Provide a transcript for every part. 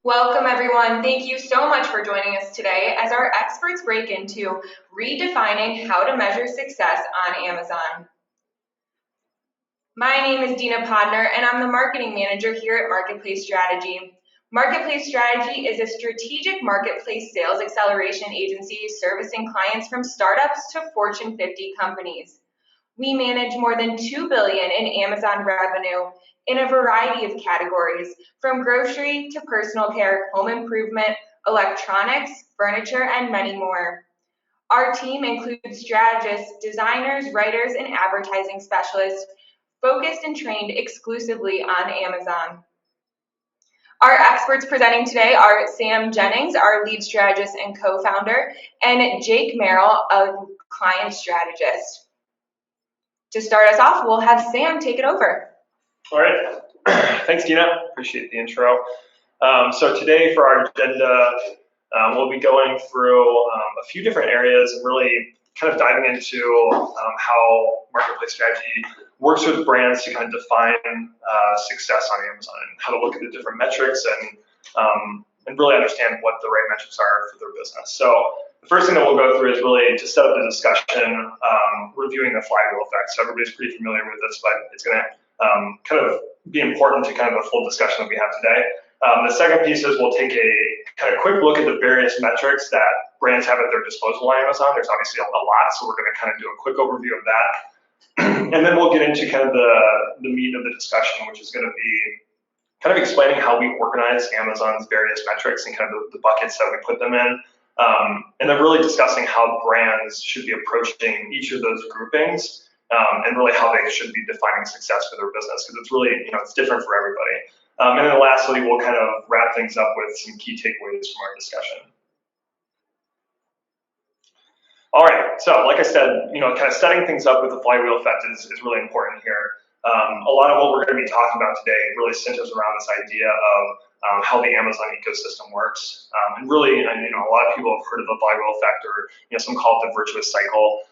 Welcome, everyone. Thank you so much for joining us today as our experts break into redefining how to measure success on Amazon. My name is Dina Podner, and I'm the marketing manager here at Marketplace Strategy. Marketplace Strategy is a strategic marketplace sales acceleration agency servicing clients from startups to Fortune 50 companies. We manage more than $2 billion in Amazon revenue in a variety of categories, from grocery to personal care, home improvement, electronics, furniture, and many more. Our team includes strategists, designers, writers, and advertising specialists focused and trained exclusively on Amazon. Our experts presenting today are Sam Jennings, our lead strategist and co-founder, and Jake Merrill, a client strategist. To start us off, we'll have Sam take it over. All right. Thanks, Dina. Appreciate the intro. So today for our agenda, we'll be going through a few different areas and really kind of diving into how marketplace strategy works with brands to kind of define success on Amazon and how to look at the different metrics and really understand what the right metrics are for their business. So the first thing that we'll go through is really to set up the discussion, reviewing the flywheel effect. So everybody's pretty familiar with this, but it's going to kind of be important to kind of the full discussion that we have today. The second piece is we'll take a kind of quick look at the various metrics that brands have at their disposal on Amazon. There's obviously a lot, so we're going to kind of do a quick overview of that. And then we'll get into kind of the meat of the discussion, which is going to be kind of explaining how we organize Amazon's various metrics and kind of the buckets that we put them in. And then really discussing how brands should be approaching each of those groupings and really how they should be defining success for their business, because it's really, it's different for everybody. And then lastly, we'll kind of wrap things up with some key takeaways from our discussion. All right, so like I said, kind of setting things up with the flywheel effect is really important here. A lot of what we're going to be talking about today really centers around this idea of how the Amazon ecosystem works. And really, a lot of people have heard of the flywheel effect, or some call it the virtuous cycle.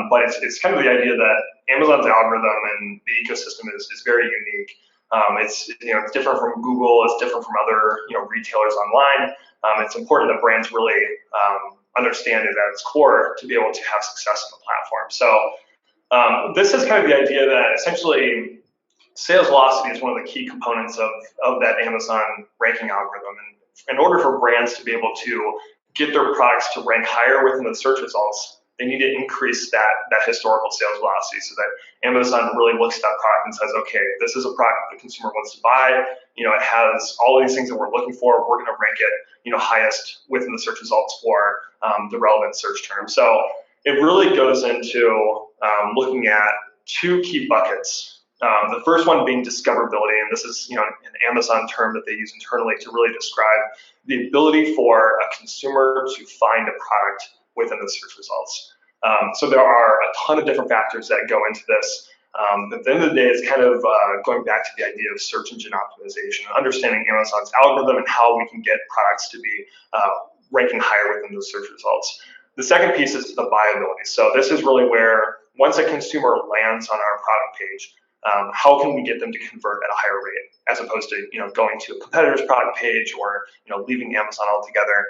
But it's kind of the idea that Amazon's algorithm and the ecosystem is very unique. It's different from Google. It's different from other retailers online. It's important that brands really understand it at its core to be able to have success on the platform. So this is kind of the idea that essentially sales velocity is one of the key components of that Amazon ranking algorithm. And in order for brands to be able to get their products to rank higher within the search results, they need to increase that historical sales velocity so that Amazon really looks at that product and says, okay, this is a product the consumer wants to buy. It has all of these things that we're looking for. We're going to rank it, highest within the search results for the relevant search term. So it really goes into looking at two key buckets. The first one being discoverability, and this is an Amazon term that they use internally to really describe the ability for a consumer to find a product within the search results. So there are a ton of different factors that go into this. But at the end of the day, it's kind of going back to the idea of search engine optimization, understanding Amazon's algorithm and how we can get products to be ranking higher within those search results. The second piece is the viability. So this is really where once a consumer lands on our product page, how can we get them to convert at a higher rate, as opposed to going to a competitor's product page or leaving Amazon altogether.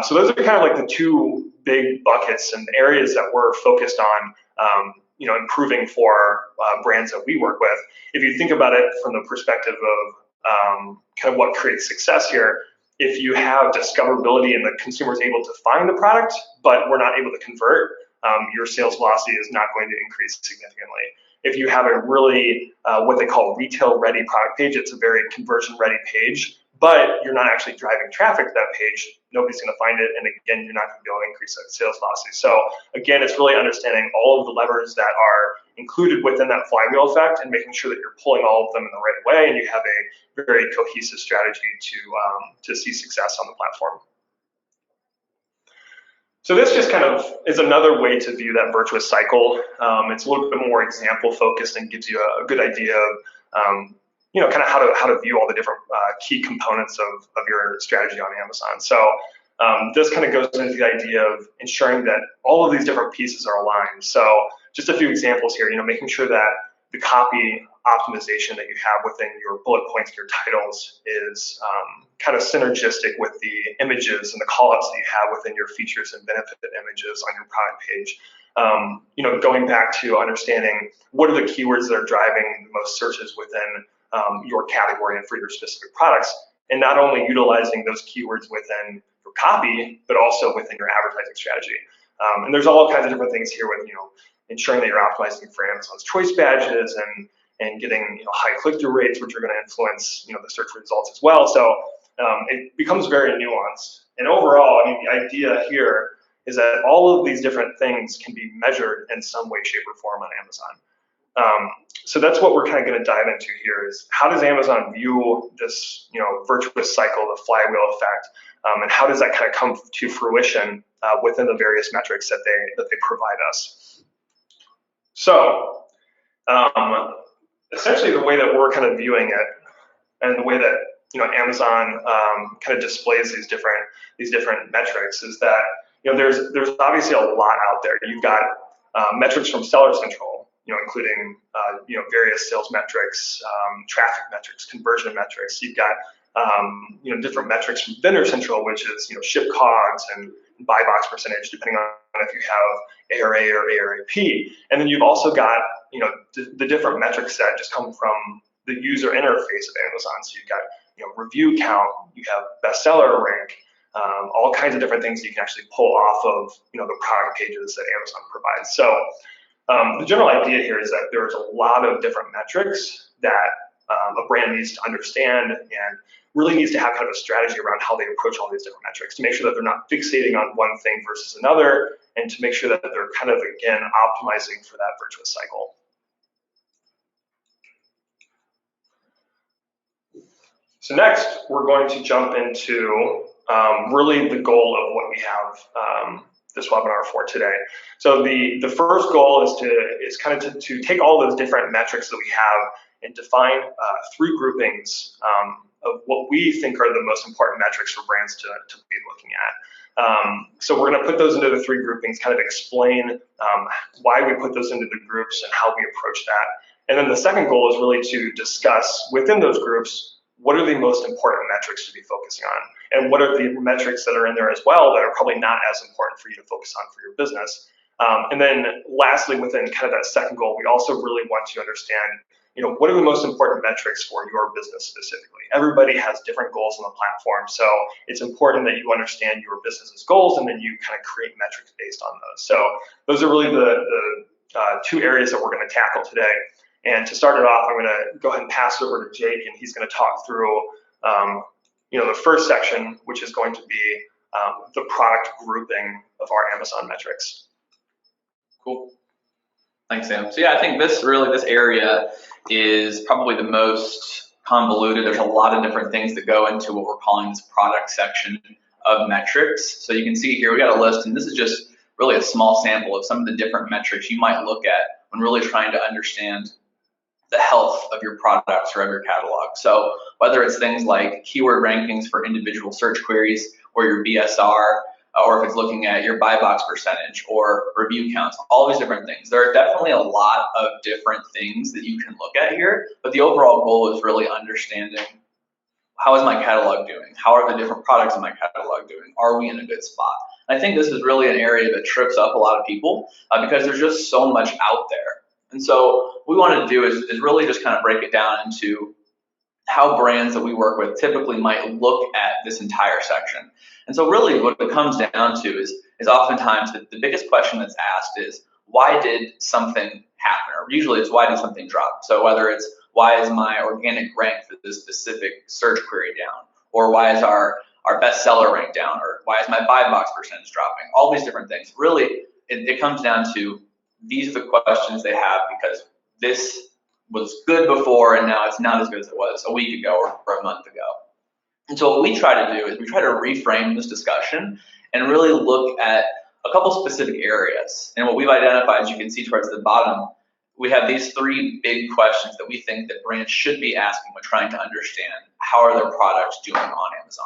So those are kind of like the two big buckets and areas that we're focused on, improving for brands that we work with. If you think about it from the perspective of kind of what creates success here, if you have discoverability and the consumer is able to find the product, but we're not able to convert, your sales velocity is not going to increase significantly. If you have a really what they call retail-ready product page, it's a very conversion-ready page, but you're not actually driving traffic to that page, nobody's going to find it, and again, you're not going to be able to increase that sales velocity. So again, it's really understanding all of the levers that are included within that flywheel effect and making sure that you're pulling all of them in the right way, and you have a very cohesive strategy to see success on the platform. So this just kind of is another way to view that virtuous cycle. It's a little bit more example focused and gives you a good idea of kind of how to view all the different key components of your strategy on Amazon. So this kind of goes into the idea of ensuring that all of these different pieces are aligned. So just a few examples here, making sure that the copy optimization that you have within your bullet points and your titles is kind of synergistic with the images and the callouts that you have within your features and benefit images on your product page. Going back to understanding what are the keywords that are driving the most searches within your category and for your specific products, and not only utilizing those keywords within your copy, but also within your advertising strategy. And there's all kinds of different things here with, ensuring that you're optimizing for Amazon's choice badges and getting high click-through rates, which are going to influence the search results as well. So it becomes very nuanced. And overall, the idea here is that all of these different things can be measured in some way, shape, or form on Amazon. So that's what we're kind of going to dive into here is how does Amazon view this virtuous cycle, the flywheel effect, and how does that kind of come to fruition within the various metrics that they provide us. So essentially the way that we're kind of viewing it and the way that Amazon kind of displays these different metrics is that there's obviously a lot out there. You've got metrics from Seller Central, including various sales metrics, traffic metrics, conversion metrics. You've got different metrics from Vendor Central, which is ship COGS and buy box percentage, depending on if you have ARA or ARAP. And then you've also got the different metrics that just come from the user interface of Amazon. So you've got review count, you have bestseller rank, all kinds of different things that you can actually pull off of the product pages that Amazon provides. So the general idea here is that there's a lot of different metrics that a brand needs to understand and really needs to have kind of a strategy around how they approach all these different metrics to make sure that they're not fixating on one thing versus another, and to make sure that they're kind of, again, optimizing for that virtuous cycle. So next, we're going to jump into really the goal of what we have this webinar for today. So the first goal is kind of to take all those different metrics that we have and define three groupings of what we think are the most important metrics for brands to be looking at. So we're going to put those into the three groupings, kind of explain why we put those into the groups and how we approach that. And then the second goal is really to discuss within those groups, what are the most important metrics to be focusing on? And what are the metrics that are in there as well that are probably not as important for you to focus on for your business? And then lastly, within kind of that second goal, we also really want to understand what are the most important metrics for your business specifically? Everybody has different goals on the platform, so it's important that you understand your business's goals and then you kind of create metrics based on those. So those are really the two areas that we're going to tackle today. And to start it off, I'm going to go ahead and pass it over to Jake, and he's going to talk through the first section, which is going to be the product grouping of our Amazon metrics. Cool. Thanks, Sam. So yeah, I think this area is probably the most convoluted. There's a lot of different things that go into what we're calling this product section of metrics. So you can see here, we got a list, and this is just really a small sample of some of the different metrics you might look at when really trying to understand the health of your products or of your catalog. So whether it's things like keyword rankings for individual search queries or your BSR, or if it's looking at your buy box percentage or review counts, all these different things. There are definitely a lot of different things that you can look at here, but the overall goal is really understanding, how is my catalog doing? How are the different products in my catalog doing? Are we in a good spot? And I think this is really an area that trips up a lot of people because there's just so much out there. And so what we wanted to do is really just kind of break it down into how brands that we work with typically might look at this entire section. And so really what it comes down to is oftentimes the biggest question that's asked is, why did something happen? Or usually it's, why did something drop? So whether it's, why is my organic rank for this specific search query down? Or why is our bestseller rank down? Or why is my buy box percentage dropping? All these different things. Really, it comes down to, these are the questions they have because this was good before and now it's not as good as it was a week ago or a month ago. And so what we try to do is we try to reframe this discussion and really look at a couple specific areas. And what we've identified, as you can see towards the bottom, we have these three big questions that we think that brands should be asking when trying to understand how are their products doing on Amazon.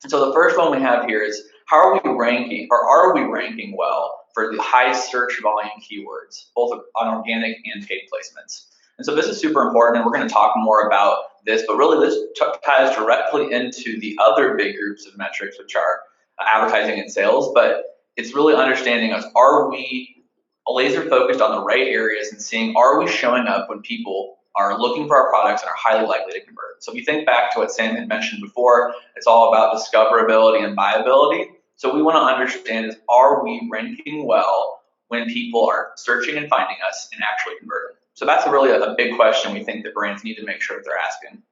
And so the first one we have here is, how are we ranking, or are we ranking well for the high search volume keywords, both on organic and paid placements? And so this is super important, and we're going to talk more about this, but really this ties directly into the other big groups of metrics, which are advertising and sales. But it's really understanding us, are we laser focused on the right areas and seeing, are we showing up when people are looking for our products and are highly likely to convert? So if you think back to what Sam had mentioned before, it's all about discoverability and viability. So we want to understand is, are we ranking well when people are searching and finding us and actually converting? So that's really a big question we think that brands need to make sure that they're asking.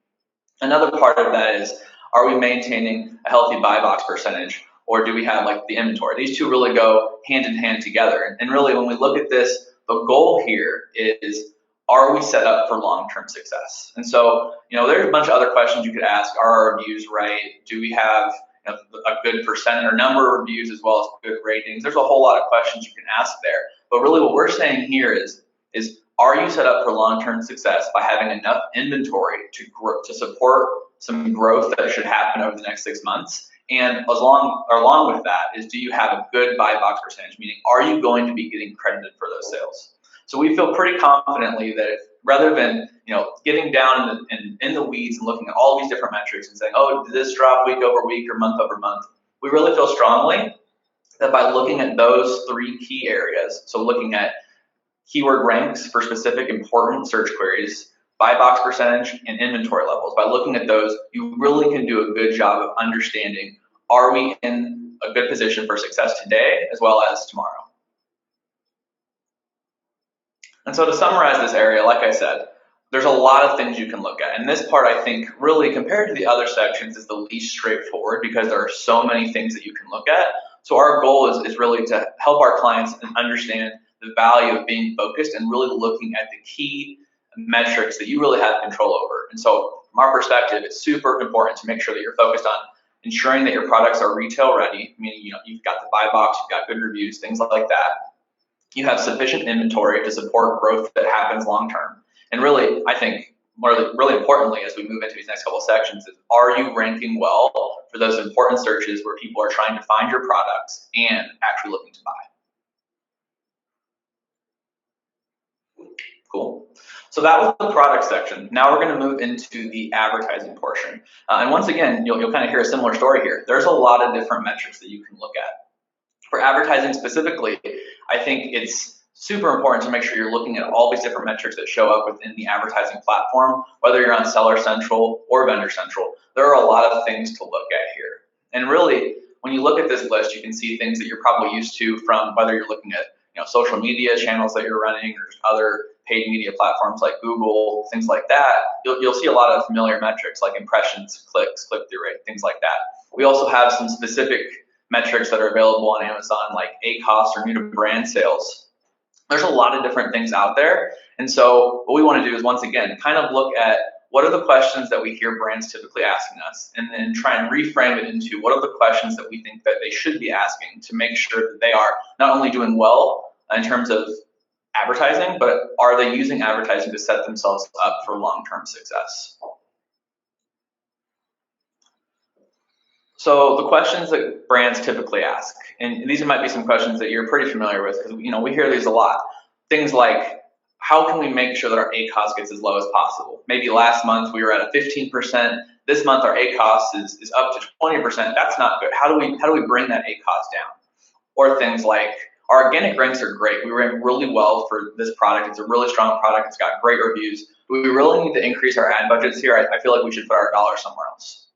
Another part of that is, are we maintaining a healthy buy box percentage, or do we have like the inventory? These two really go hand in hand together. And really when we look at this, the goal here is, are we set up for long-term success? And so, there's a bunch of other questions you could ask. Are our reviews right? Do we have a good percent or number of reviews as well as good ratings? There's a whole lot of questions you can ask there. But really what we're saying here is are you set up for long-term success by having enough inventory to support some growth that should happen over the next 6 months? And along with that is, do you have a good buy box percentage? Meaning, are you going to be getting credited for those sales? So we feel pretty confidently that rather than getting down in the weeds and looking at all these different metrics and saying, oh, did this drop week over week or month over month? We really feel strongly that by looking at those 3 key areas, so looking at keyword ranks for specific important search queries, buy box percentage, and inventory levels, by looking at those, you really can do a good job of understanding, are we in a good position for success today as well as tomorrow? And so to summarize this area, like I said, there's a lot of things you can look at. And this part, I think, really compared to the other sections is the least straightforward because there are so many things that you can look at. So our goal is really to help our clients understand the value of being focused and really looking at the key metrics that you really have control over. And so from our perspective, it's super important to make sure that you're focused on ensuring that your products are retail ready, meaning you've got the buy box, you've got good reviews, things like that. You have sufficient inventory to support growth that happens long term. And really, I think really importantly, as we move into these next couple of sections, is, are you ranking well for those important searches where people are trying to find your products and actually looking to buy? Cool. So that was the product section. Now we're going to move into the advertising portion. And once again, you'll kind of hear a similar story here. There's a lot of different metrics that you can look at. For advertising specifically, I think it's super important to make sure you're looking at all these different metrics that show up within the advertising platform, whether you're on Seller Central or Vendor Central. There are a lot of things to look at here. And really, when you look at this list, you can see things that you're probably used to from whether you're looking at social media channels that you're running or other paid media platforms like Google, things like that. You'll see a lot of familiar metrics like impressions, clicks, click-through rate, things like that. We also have some specific metrics that are available on Amazon like ACoS or new to brand sales. There's a lot of different things out there. And so what we want to do is, once again, kind of look at what are the questions that we hear brands typically asking us, and then try and reframe it into what are the questions that we think that they should be asking to make sure that they are not only doing well in terms of advertising, but are they using advertising to set themselves up for long-term success? So the questions that brands typically ask, and these might be some questions that you're pretty familiar with because we hear these a lot. Things like, how can we make sure that our ACoS gets as low as possible? Maybe last month we were at a 15%. This month our ACoS is up to 20%. That's not good. How do we bring that ACoS down? Or things like, our organic ranks are great. We rank really well for this product. It's a really strong product. It's got great reviews. Do we really need to increase our ad budgets here? I feel like we should put our dollars somewhere else.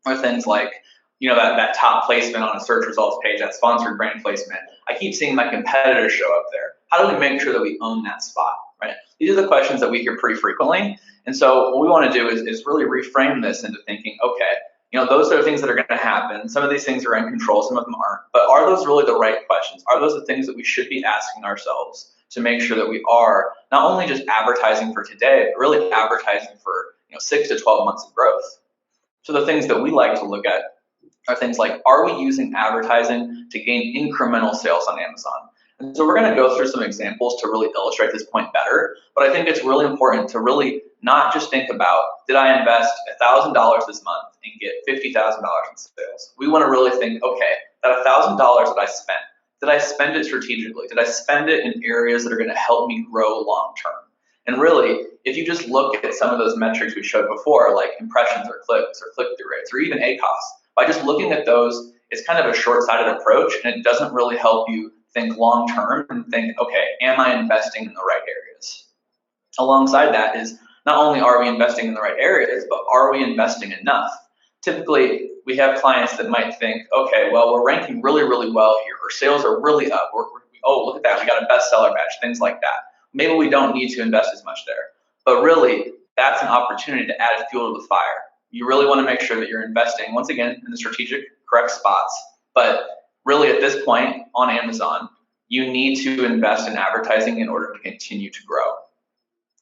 Or things like, that top placement on a search results page, that sponsored brand placement. I keep seeing my competitors show up there. How do we make sure that we own that spot, right? These are the questions that we hear pretty frequently. And so what we want to do is really reframe this into thinking, okay, those are the things that are going to happen. Some of these things are in control, some of them aren't. But are those really the right questions? Are those the things that we should be asking ourselves to make sure that we are not only just advertising for today, but really advertising for 6 to 12 months of growth? So the things that we like to look at are things like, are we using advertising to gain incremental sales on Amazon? And so we're going to go through some examples to really illustrate this point better. But I think it's really important to really not just think about, did I invest $1,000 this month and get $50,000 in sales? We want to really think, okay, that $1,000 that I spent, did I spend it strategically? Did I spend it in areas that are going to help me grow long term? And really, if you just look at some of those metrics we showed before, like impressions or clicks or click-through rates or even ACoS, by just looking at those, it's kind of a short-sighted approach, and it doesn't really help you think long-term and think, okay, am I investing in the right areas? Alongside that is not only are we investing in the right areas, but are we investing enough? Typically, we have clients that might think, okay, well, we're ranking really, really well here, or sales are really up, oh, look at that, we got a bestseller badge, things like that. Maybe we don't need to invest as much there, but really, that's an opportunity to add fuel to the fire. You really want to make sure that you're investing, once again, in the strategic, correct spots, but really at this point on Amazon, you need to invest in advertising in order to continue to grow.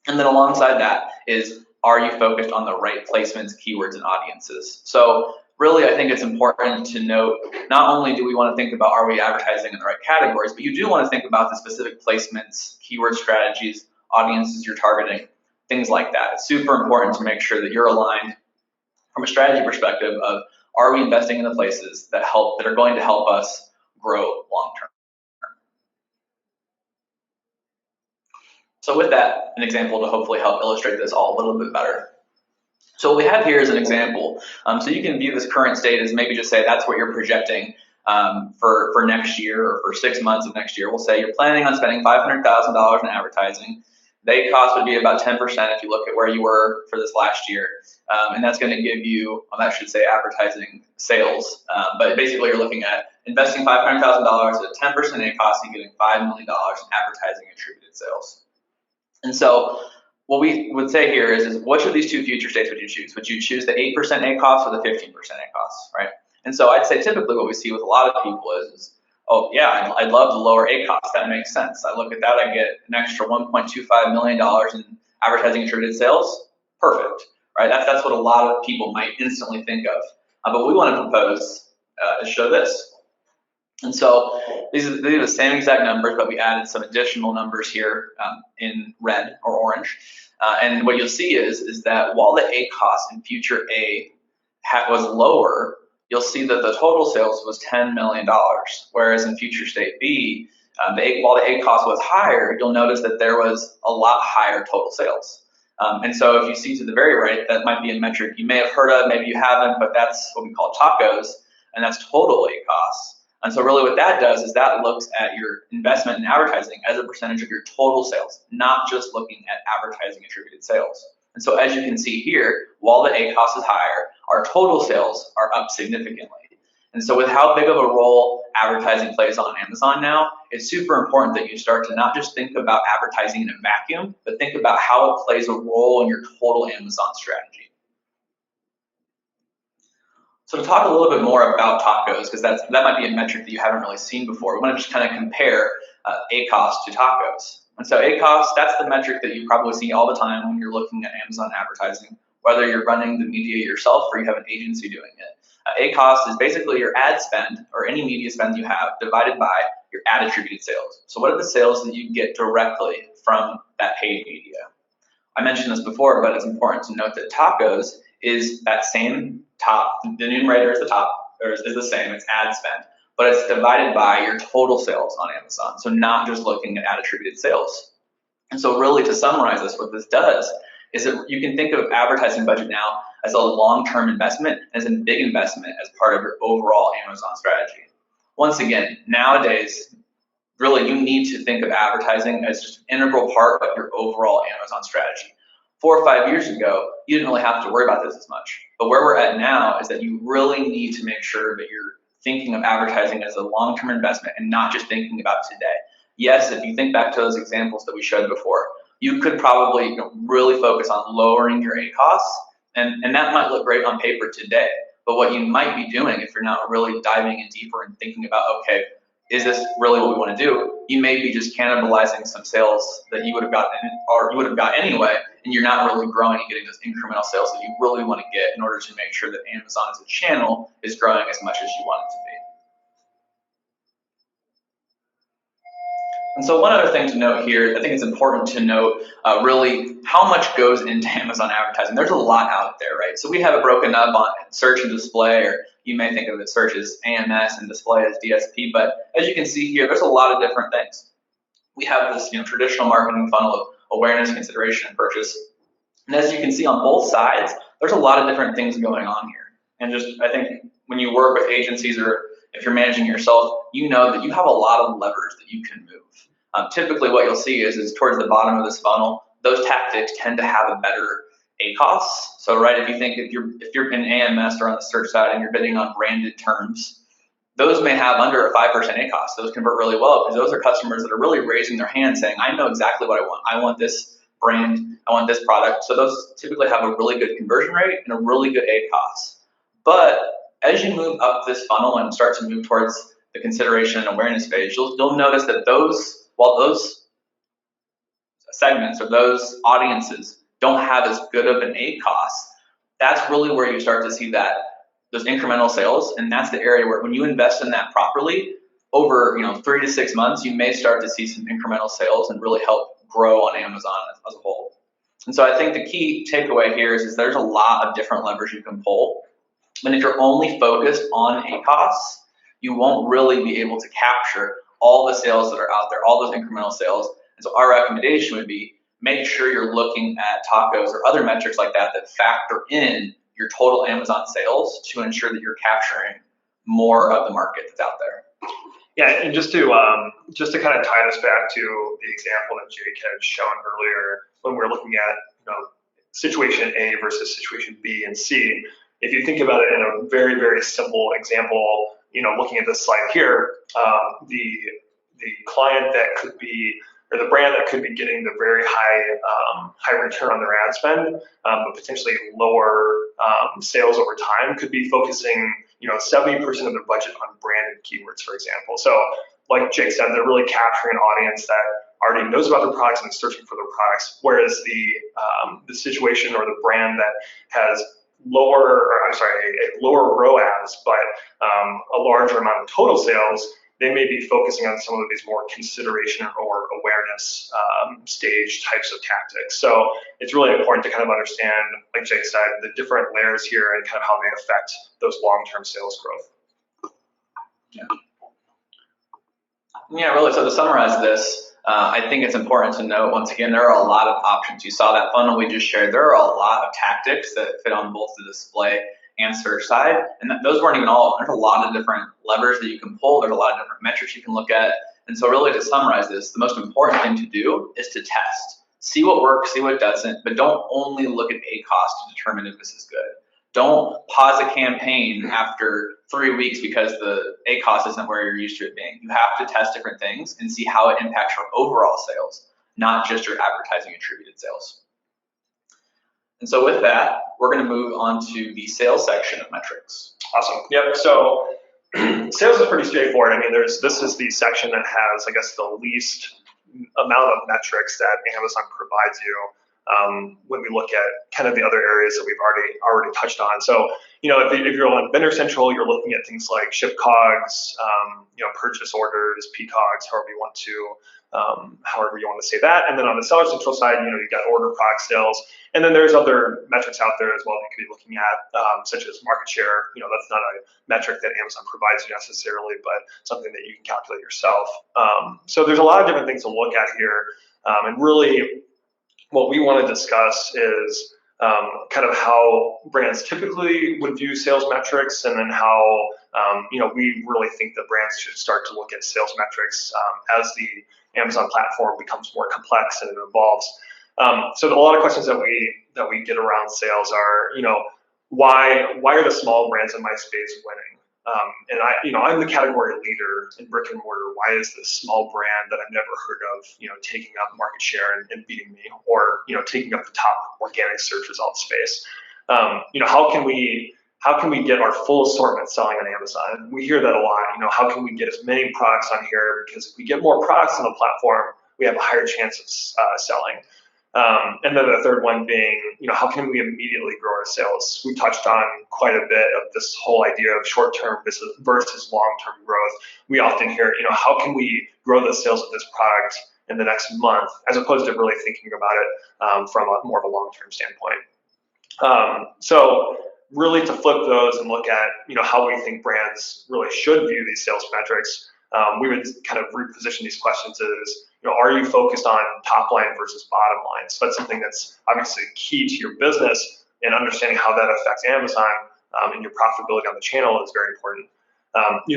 And then alongside that is, are you focused on the right placements, keywords, and audiences? So really, I think it's important to note, not only do we want to think about are we advertising in the right categories, but you do want to think about the specific placements, keyword strategies, audiences you're targeting, things like that. It's super important to make sure that you're aligned from a strategy perspective of, are we investing in the places that are going to help us grow long term? So with that, an example to hopefully help illustrate this all a little bit better. So what we have here is an example. So you can view this current state as maybe just say that's what you're projecting for next year or for 6 months of next year. We'll say you're planning on spending $500,000 in advertising. The ACoS would be about 10% if you look at where you were for this last year. And that's going to give you, well, that should say advertising sales. But basically you're looking at investing $500,000 at 10% ACoS and getting $5 million in advertising attributed sales. And so what we would say here is which of these two future states would you choose? Would you choose the 8% ACoS or the 15% ACoS, right? And so I'd say typically what we see with a lot of people is oh yeah, I'd love the lower ACoS, that makes sense. I look at that, I get an extra $1.25 million in advertising attributed sales, perfect, right? That's what a lot of people might instantly think of. But we want to propose to show this. And so these are the same exact numbers, but we added some additional numbers here in red or orange. And what you'll see is that while the ACoS in future A was lower, you'll see that the total sales was $10 million, whereas in future state B, while the ACoS was higher, you'll notice that there was a lot higher total sales. And so if you see to the very right, that might be a metric you may have heard of, maybe you haven't, but that's what we call tacos, and that's total ACoS. And so really what that does is that looks at your investment in advertising as a percentage of your total sales, not just looking at advertising attributed sales. And so as you can see here, while the ACoS is higher, our total sales are up significantly. And so with how big of a role advertising plays on Amazon now, it's super important that you start to not just think about advertising in a vacuum, but think about how it plays a role in your total Amazon strategy. So to talk a little bit more about tacos, because that might be a metric that you haven't really seen before, we want to just kind of compare ACoS to tacos. And so ACoS, that's the metric that you probably see all the time when you're looking at Amazon advertising, whether you're running the media yourself or you have an agency doing it. ACoS is basically your ad spend or any media spend you have divided by your ad attributed sales. So what are the sales that you get directly from that paid media? I mentioned this before, but it's important to note that tacos is that same top, the numerator is the top, or is the same, it's ad spend, but it's divided by your total sales on Amazon. So not just looking at ad attributed sales. And so really to summarize this, what this does is that you can think of advertising budget now as a long-term investment, as a big investment as part of your overall Amazon strategy. Once again, nowadays, really you need to think of advertising as just an integral part of your overall Amazon strategy. 4 or 5 years ago, you didn't really have to worry about this as much. But where we're at now is that you really need to make sure that you're thinking of advertising as a long-term investment and not just thinking about today. Yes, if you think back to those examples that we showed before, you could probably really focus on lowering your ACoS, and that might look great on paper today. But what you might be doing if you're not really diving in deeper and thinking about, okay, is this really what we want to do? You may be just cannibalizing some sales that you would have gotten or you would have got anyway, and you're not really growing and getting those incremental sales that you really want to get in order to make sure that Amazon as a channel is growing as much as you want it to be. And so one other thing to note here, I think it's important to note really how much goes into Amazon advertising. There's a lot out there, right? So we have it broken up on search and display, or you may think of it search as AMS and display as DSP, but as you can see here, there's a lot of different things. We have this traditional marketing funnel of awareness, consideration, and purchase. And as you can see on both sides, there's a lot of different things going on here. And just, I think when you work with agencies or if you're managing yourself, you know that you have a lot of levers that you can move. Typically what you'll see is towards the bottom of this funnel, those tactics tend to have a better ACoS. So right, if you think if you're in AMS or on the search side and you're bidding on branded terms, those may have under a 5% ACoS. Those convert really well because those are customers that are really raising their hand saying, I know exactly what I want. I want this brand, I want this product. So those typically have a really good conversion rate and a really good ACoS. But as you move up this funnel and start to move towards the consideration and awareness phase, you'll notice that while those segments or those audiences don't have as good of an ACoS, that's really where you start to see those incremental sales. And that's the area where when you invest in that properly, over 3 to 6 months, you may start to see some incremental sales and really help grow on Amazon as a whole. And so I think the key takeaway here is there's a lot of different levers you can pull. And if you're only focused on ACoS, you won't really be able to capture all the sales that are out there, all those incremental sales. And so our recommendation would be make sure you're looking at tacos or other metrics like that factor in your total Amazon sales to ensure that you're capturing more of the market that's out there. Yeah, and just to kind of tie this back to the example that Jake had shown earlier, when we're looking at situation A versus situation B and C, if you think about it in a very, very simple example, looking at this slide here, the client that could be, or the brand that could be getting the very high return on their ad spend, but potentially lower sales over time, could be focusing 70% of their budget on branded keywords, for example. So like Jake said, they're really capturing an audience that already knows about their products and is searching for their products, whereas the situation or the brand that has a lower ROAS, but a larger amount of total sales, they may be focusing on some of these more consideration or awareness stage types of tactics. So it's really important to kind of understand, like Jake said, the different layers here and kind of how they affect those long-term sales growth. Yeah, really. So to summarize this, I think it's important to note, once again, there are a lot of options. You saw that funnel we just shared. There are a lot of tactics that fit on both the display and search side, and those weren't even all. There's a lot of different levers that you can pull. There's a lot of different metrics you can look at. And so really to summarize this, the most important thing to do is to test. See what works, see what doesn't, but don't only look at ACoS to determine if this is good. Don't pause a campaign after 3 weeks because the ACoS isn't where you're used to it being. You have to test different things and see how it impacts your overall sales, not just your advertising attributed sales. And so with that, we're going to move on to the sales section of metrics. Awesome. Yep. So sales is pretty straightforward. I mean, this is the section that has, I guess, the least amount of metrics that Amazon provides you when we look at kind of the other areas that we've already touched on. So, if you're on Vendor Central, you're looking at things like ship COGS, purchase orders, PCOGs, however you want to say that. And then on the Seller Central side, you've got order product sales. And then there's other metrics out there as well that you could be looking at, such as market share. That's not a metric that Amazon provides you necessarily, but something that you can calculate yourself. So there's a lot of different things to look at here. And really what we want to discuss is kind of how brands typically would view sales metrics, and then how we really think that brands should start to look at sales metrics as the Amazon platform becomes more complex and it evolves. So a lot of questions that we get around sales are, why are the small brands in my space winning? And I'm the category leader in brick and mortar. Why is this small brand that I've never heard of, taking up market share and beating me, or taking up the top organic search result space? How can we get our full assortment selling on Amazon? We hear that a lot. How can we get as many products on here? Because if we get more products on the platform, we have a higher chance of selling. And then the third one being, how can we immediately grow our sales? We touched on quite a bit of this whole idea of short-term versus long-term growth. We often hear, how can we grow the sales of this product in the next month, as opposed to really thinking about it from more of a long-term standpoint. So really to flip those and look at, how we think brands really should view these sales metrics, we would kind of reposition these questions as, are you focused on top line versus bottom line? So that's something that's obviously key to your business, and understanding how that affects Amazon and your profitability on the channel is very important.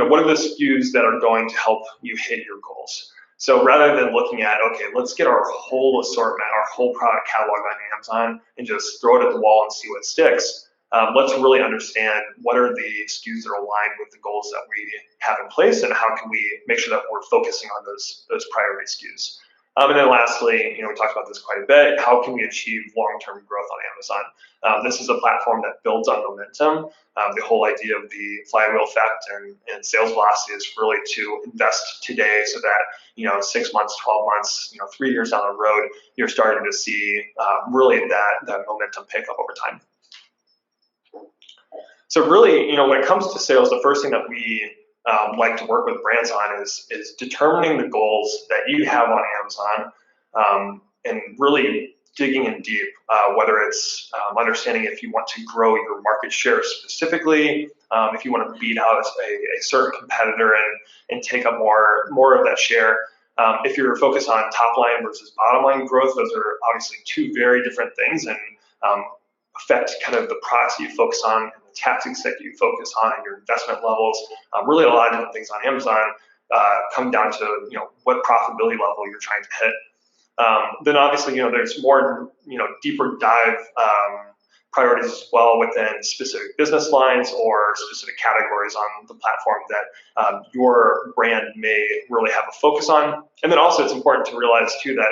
What are the SKUs that are going to help you hit your goals? So rather than looking at, okay, let's get our whole assortment, our whole product catalog on Amazon and just throw it at the wall and see what sticks, let's really understand what are the SKUs that are aligned with the goals that we have in place, and how can we make sure that we're focusing on those priority SKUs. And then lastly, we talked about this quite a bit, how can we achieve long-term growth on Amazon? This is a platform that builds on momentum. The whole idea of the flywheel effect and sales velocity is really to invest today so that, 6 months, 12 months, 3 years down the road, you're starting to see really that momentum pick up over time. So really, when it comes to sales, the first thing that we like to work with brands on is determining the goals that you have on Amazon, and really digging in deep, whether it's understanding if you want to grow your market share specifically, if you want to beat out a certain competitor and take up more of that share. If you're focused on top line versus bottom line growth, those are obviously two very different things, and affect kind of the products that you focus on, and the tactics that you focus on, and your investment levels. Really a lot of different things on Amazon come down to what profitability level you're trying to hit. Then obviously there's more deeper dive priorities as well within specific business lines or specific categories on the platform that your brand may really have a focus on. And then also it's important to realize too that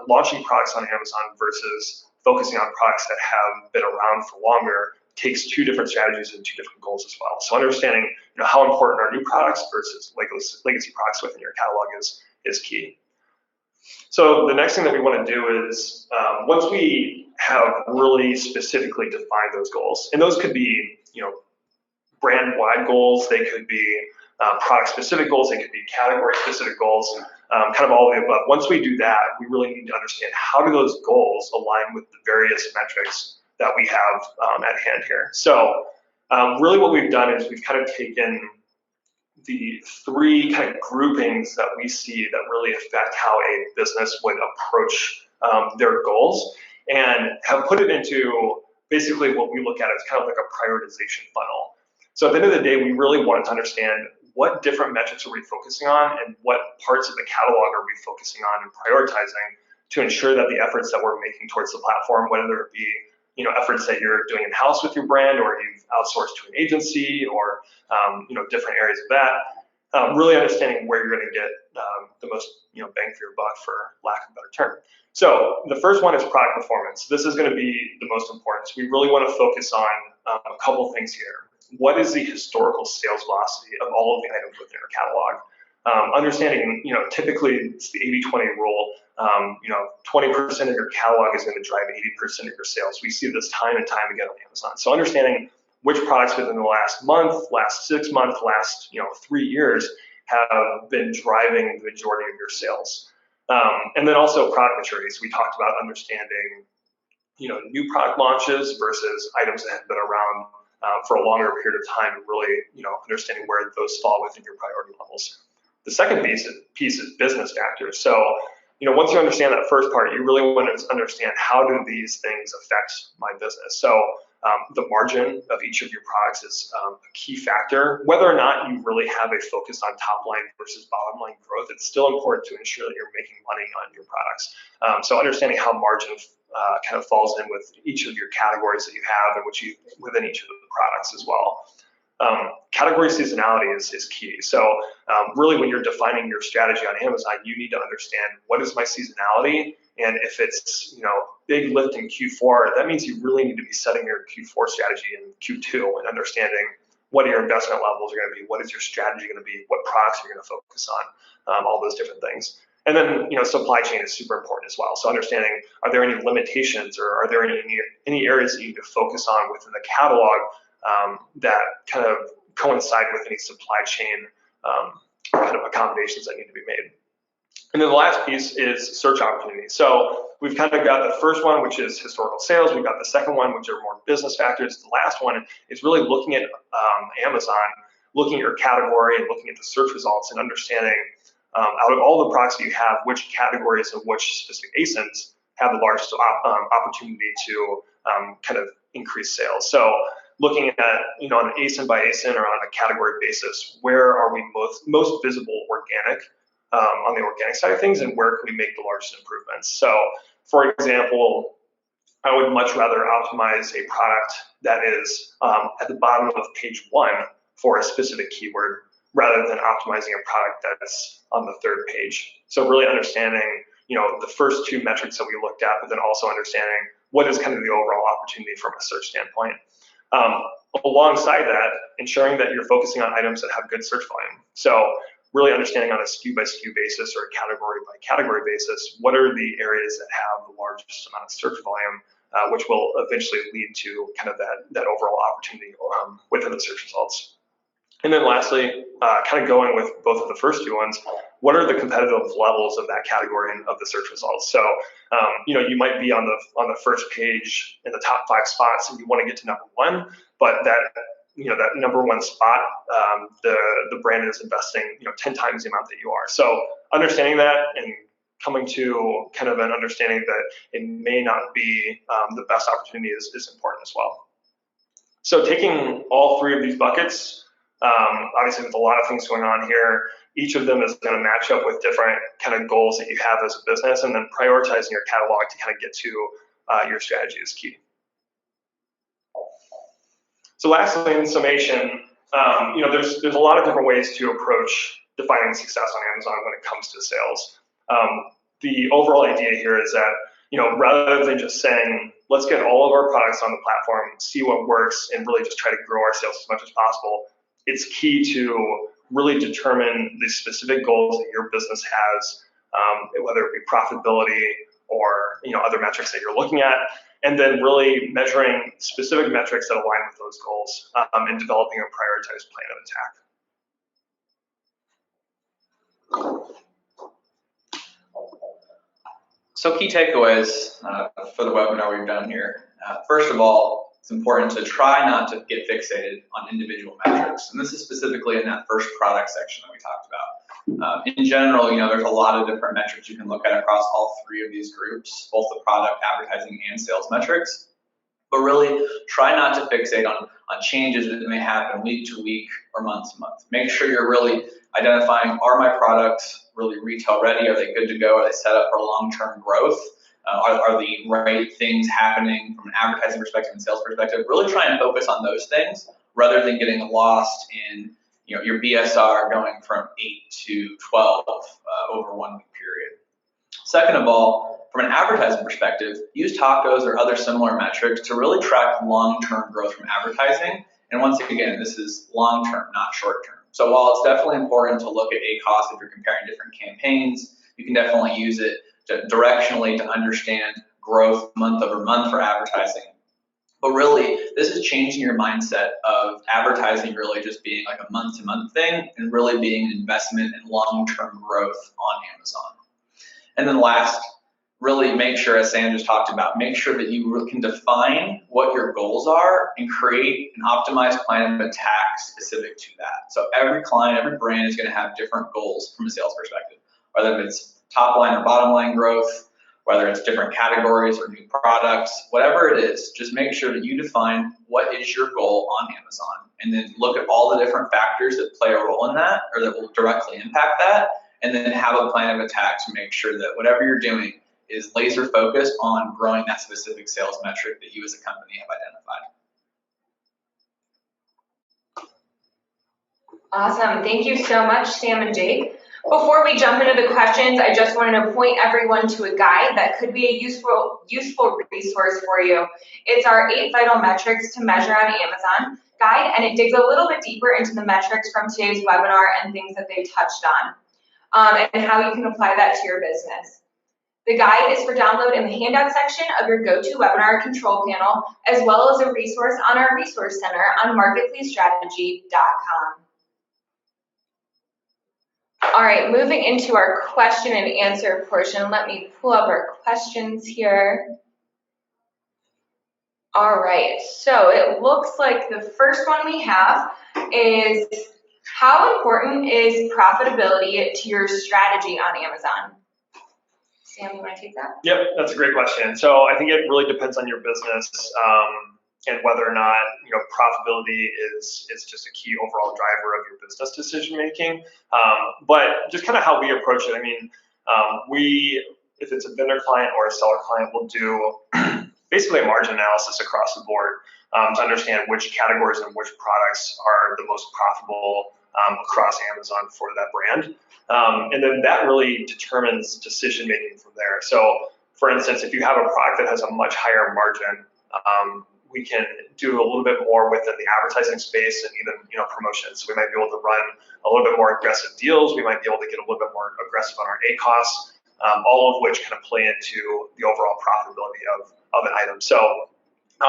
launching products on Amazon versus focusing on products that have been around for longer takes two different strategies and two different goals as well. So understanding how important are new products versus legacy products within your catalog is key. So the next thing that we want to do is once we have really specifically defined those goals, and those could be brand-wide goals, they could be product-specific goals, they could be category-specific goals, kind of all of the above. Once we do that, we really need to understand how do those goals align with the various metrics that we have at hand here. So really what we've done is we've kind of taken the three kind of groupings that we see that really affect how a business would approach their goals, and have put it into basically what we look at as kind of like a prioritization funnel. So at the end of the day, we really wanted to understand what different metrics are we focusing on, and what parts of the catalog are we focusing on and prioritizing to ensure that the efforts that we're making towards the platform, whether it be efforts that you're doing in-house with your brand, or you've outsourced to an agency, or different areas of that, really understanding where you're going to get the most bang for your buck, for lack of a better term. So the first one is product performance. This is going to be the most important. So we really want to focus on a couple things here. What is the historical sales velocity of all of the items within your catalog? Understanding, typically it's the 80-20 rule. 20% of your catalog is going to drive 80% of your sales. We see this time and time again on Amazon. So understanding which products within the last month, last 6 months, last 3 years have been driving the majority of your sales. And then also product maturity. So we talked about understanding, new product launches versus items that have been around for a longer period of time, and really, understanding where those fall within your priority levels. The second piece is business factors. So, once you understand that first part, you really want to understand how do these things affect my business. So the margin of each of your products is a key factor. Whether or not you really have a focus on top line versus bottom line growth, it's still important to ensure that you're making money on your products. So understanding how margin kind of falls in with each of your categories that you have, and within each of the products as well. Category seasonality is key. So really when you're defining your strategy on Amazon, you need to understand what is my seasonality, and if it's big lift in Q4, that means you really need to be setting your Q4 strategy in Q2 and understanding what your investment levels are going to be, what is your strategy going to be, what products you're going to focus on, all those different things. And then supply chain is super important as well. So understanding, are there any limitations, or are there any areas that you need to focus on within the catalog that kind of coincide with any supply chain kind of accommodations that need to be made. And then the last piece is search opportunities. So we've kind of got the first one, which is historical sales. We've got the second one, which are more business factors. The last one is really looking at Amazon looking at your category and looking at the search results and understanding out of all the products that you have, which categories and which specific ASINs have the largest opportunity to kind of increase sales. So looking at, on an ASIN by ASIN or on a category basis, where are we most visible organic on the organic side of things, and where can we make the largest improvements? So for example, I would much rather optimize a product that is at the bottom of page 1 for a specific keyword rather than optimizing a product that's on the 3rd page. So really understanding, the first 2 metrics that we looked at, but then also understanding what is kind of the overall opportunity from a search standpoint. Alongside that, ensuring that you're focusing on items that have good search volume. So really understanding on a SKU by SKU basis or a category by category basis, what are the areas that have the largest amount of search volume, which will eventually lead to kind of that overall opportunity within the search results. And then lastly, kind of going with both of the first 2 ones, what are the competitive levels of that category and of the search results? So, you might be on the first page in the top 5 spots and you want to get to number 1, but that number 1 spot, the brand is investing, 10 times the amount that you are. So understanding that and coming to kind of an understanding that it may not be the best opportunity is important as well. So taking all 3 of these buckets, obviously with a lot of things going on here, each of them is going to match up with different kind of goals that you have as a business, and then prioritizing your catalog to kind of get to your strategy is key. So lastly, in summation, there's a lot of different ways to approach defining success on Amazon when it comes to sales. The overall idea here is that, rather than just saying, let's get all of our products on the platform, see what works, and really just try to grow our sales as much as possible, it's key to really determine the specific goals that your business has, whether it be profitability or other metrics that you're looking at, and then really measuring specific metrics that align with those goals and developing a prioritized plan of attack. So key takeaways for the webinar we've done here. First of all, it's important to try not to get fixated on individual metrics. And this is specifically in that first product section that we talked about. In general, there's a lot of different metrics you can look at across all 3 of these groups, both the product, advertising, and sales metrics. But really try not to fixate on changes that may happen week to week or month to month. Make sure you're really identifying, are my products really retail ready? Are they good to go? Are they set up for long-term growth? Are the right things happening from an advertising perspective and sales perspective? Really try and focus on those things rather than getting lost in your BSR going from 8 to 12 over 1 week period. Second of all, from an advertising perspective, use tacos or other similar metrics to really track long-term growth from advertising. And once again, this is long-term, not short-term. So while it's definitely important to look at ACoS if you're comparing different campaigns, you can definitely use it directionally to understand growth month over month for advertising. But really, this is changing your mindset of advertising really just being like a month-to-month thing and really being an investment in long-term growth on Amazon. And then last, really make sure, as Sam just talked about, make sure that you can define what your goals are and create an optimized plan of attack specific to that. So every client, every brand is going to have different goals from a sales perspective, whether it's top line or bottom line growth, whether it's different categories or new products, whatever it is, just make sure that you define what is your goal on Amazon, and then look at all the different factors that play a role in that or that will directly impact that, and then have a plan of attack to make sure that whatever you're doing is laser focused on growing that specific sales metric that you as a company have identified. Awesome. Thank you so much, Sam and Jake. Before we jump into the questions, I just wanted to point everyone to a guide that could be a useful resource for you. It's our 8 vital metrics to measure on Amazon guide, and it digs a little bit deeper into the metrics from today's webinar and things that they touched on, and how you can apply that to your business. The guide is for download in the handout section of your GoToWebinar control panel, as well as a resource on our resource center on marketplacestrategy.com. All right, moving into our question and answer portion. Let me pull up our questions here. All right, so it looks like the first one we have is How important is profitability to your strategy on Amazon? Sam, you want to take that? Yep, that's a great question. So I think it really depends on your business and whether or not profitability is just a key overall driver of your business decision making. But just kind of how we approach it. I mean, if it's a vendor client or a seller client, we'll do basically a margin analysis across the board to understand which categories and which products are the most profitable across Amazon for that brand. And then that really determines decision making from there. So for instance, if you have a product that has a much higher margin, we can do a little bit more within the advertising space and even promotions. So we might be able to run a little bit more aggressive deals. We might be able to get a little bit more aggressive on our ACoS, all of which kind of play into the overall profitability of an item. So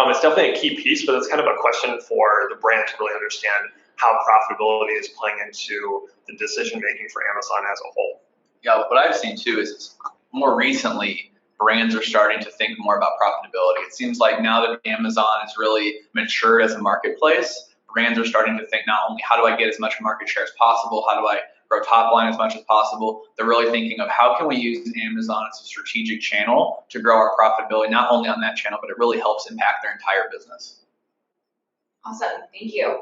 it's definitely a key piece, but it's kind of a question for the brand to really understand how profitability is playing into the decision making for Amazon as a whole. Yeah, what I've seen too is more recently, brands are starting to think more about profitability. It seems like now that Amazon is really matured as a marketplace, brands are starting to think not only how do I get as much market share as possible, how do I grow top line as much as possible, they're really thinking of how can we use Amazon as a strategic channel to grow our profitability, not only on that channel, but it really helps impact their entire business. Awesome, thank you.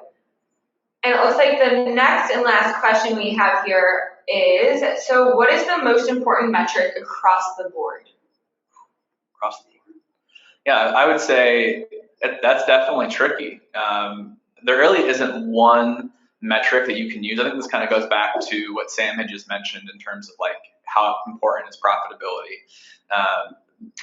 And it looks like the next and last question we have here is, so what is the most important metric across the board? Across the board. Yeah, I would say that's definitely tricky. There really isn't one metric that you can use. I think this kind of goes back to what Sam had just mentioned in terms of like how important is profitability.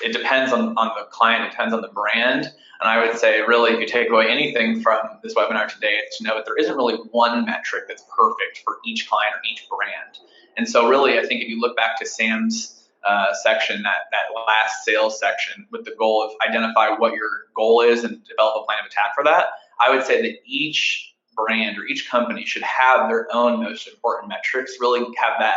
It depends on the client, it depends on the brand. And I would say really if you take away anything from this webinar today, it's to know that there isn't really one metric that's perfect for each client or each brand. And so really, I think if you look back to Sam's section, that last sales section with the goal of identify what your goal is and develop a plan of attack for that, I would say that each brand or each company should have their own most important metrics, really have that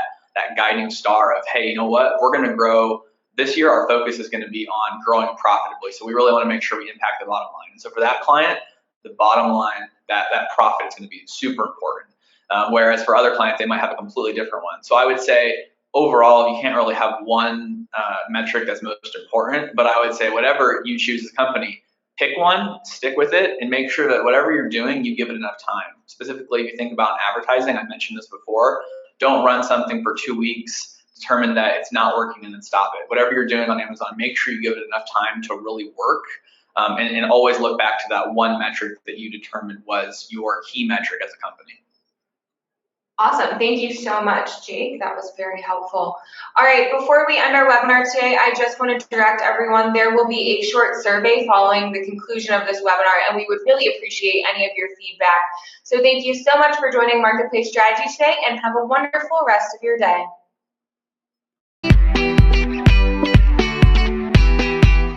guiding star of, hey, you know what, we're going to grow. This year, our focus is going to be on growing profitably. So we really want to make sure we impact the bottom line. And so for that client, the bottom line, that profit is going to be super important. Whereas for other clients, they might have a completely different one. So I would say overall, you can't really have one metric that's most important, but I would say whatever you choose as a company, pick one, stick with it, and make sure that whatever you're doing, you give it enough time. Specifically, if you think about advertising, I mentioned this before, don't run something for 2 weeks, determine that it's not working and then stop it. Whatever you're doing on Amazon, make sure you give it enough time to really work, and always look back to that one metric that you determined was your key metric as a company. Awesome. Thank you so much, Jake. That was very helpful. All right, before we end our webinar today, I just want to direct everyone, there will be a short survey following the conclusion of this webinar, and we would really appreciate any of your feedback. So thank you so much for joining Marketplace Strategy today, and have a wonderful rest of your day.